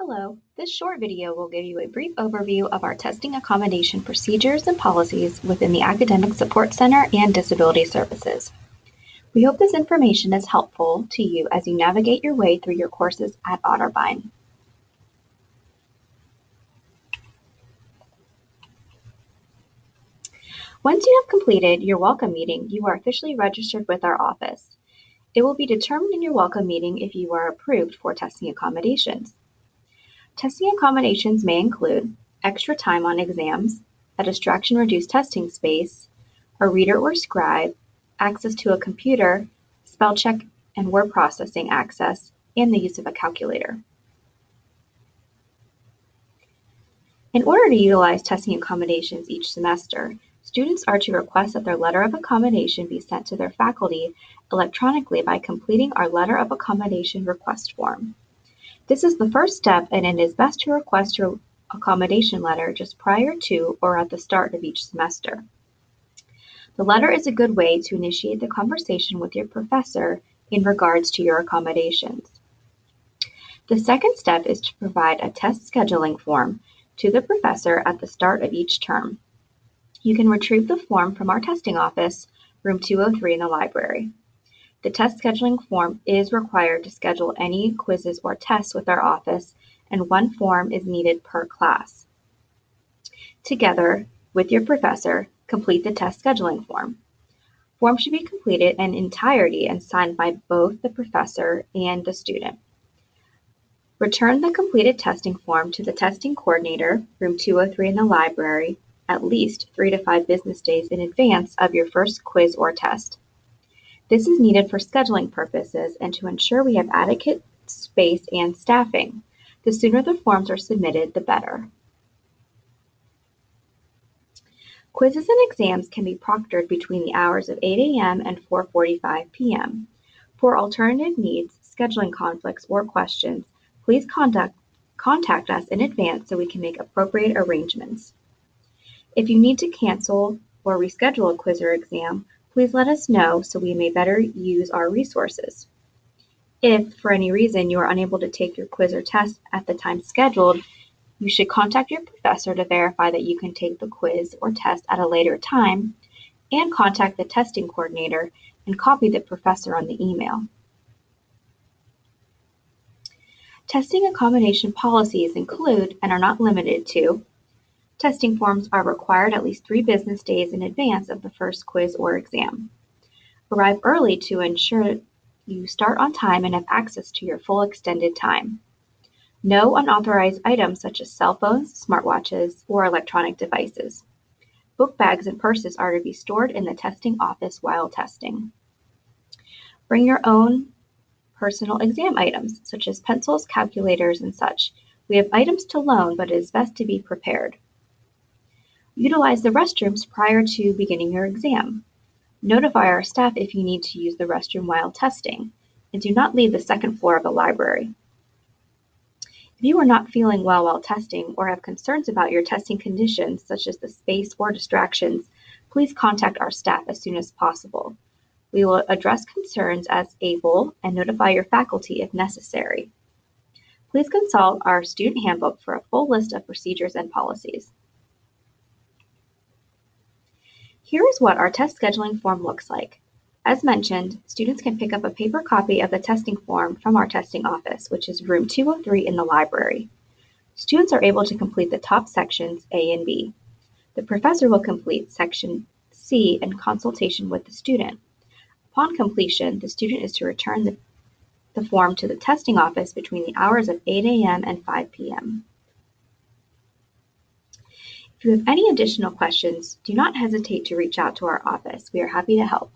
Hello, this short video will give you a brief overview of our testing accommodation procedures and policies within the Academic Support Center and Disability Services. We hope this information is helpful to you as you navigate your way through your courses at Otterbein. Once you have completed your welcome meeting, you are officially registered with our office. It will be determined in your welcome meeting if you are approved for testing accommodations. Testing accommodations may include extra time on exams, a distraction-reduced testing space, a reader or scribe, access to a computer, spell check and word processing access, and the use of a calculator. In order to utilize testing accommodations each semester, students are to request that their letter of accommodation be sent to their faculty electronically by completing our letter of accommodation request form. This is the first step, and it is best to request your accommodation letter just prior to or at the start of each semester. The letter is a good way to initiate the conversation with your professor in regards to your accommodations. The second step is to provide a test scheduling form to the professor at the start of each term. You can retrieve the form from our testing office, room 203 in the library. The test scheduling form is required to schedule any quizzes or tests with our office, and one form is needed per class. Together with your professor, complete the test scheduling form. Form should be completed in entirety and signed by both the professor and the student. Return the completed testing form to the testing coordinator, room 203 in the library, at least 3 to 5 business days in advance of your first quiz or test. This is needed for scheduling purposes and to ensure we have adequate space and staffing. The sooner the forms are submitted, the better. Quizzes and exams can be proctored between the hours of 8 a.m. and 4:45 p.m. For alternative needs, scheduling conflicts, or questions, please contact us in advance so we can make appropriate arrangements. If you need to cancel or reschedule a quiz or exam, please let us know so we may better use our resources. If, for any reason, you are unable to take your quiz or test at the time scheduled, you should contact your professor to verify that you can take the quiz or test at a later time, and contact the testing coordinator and copy the professor on the email. Testing accommodation policies include, and are not limited to, testing forms are required at least 3 business days in advance of the first quiz or exam. Arrive early to ensure you start on time and have access to your full extended time. No unauthorized items such as cell phones, smartwatches, or electronic devices. Book bags and purses are to be stored in the testing office while testing. Bring your own personal exam items, such as pencils, calculators, and such. We have items to loan, but it is best to be prepared. Utilize the restrooms prior to beginning your exam. Notify our staff if you need to use the restroom while testing, and do not leave the second floor of the library. If you are not feeling well while testing or have concerns about your testing conditions, such as the space or distractions, please contact our staff as soon as possible. We will address concerns as able and notify your faculty if necessary. Please consult our student handbook for a full list of procedures and policies. Here is what our test scheduling form looks like. As mentioned, students can pick up a paper copy of the testing form from our testing office, which is room 203 in the library. Students are able to complete the top sections A and B. The professor will complete section C in consultation with the student. Upon completion, the student is to return the form to the testing office between the hours of 8 a.m. and 5 p.m. If you have any additional questions, do not hesitate to reach out to our office. We are happy to help.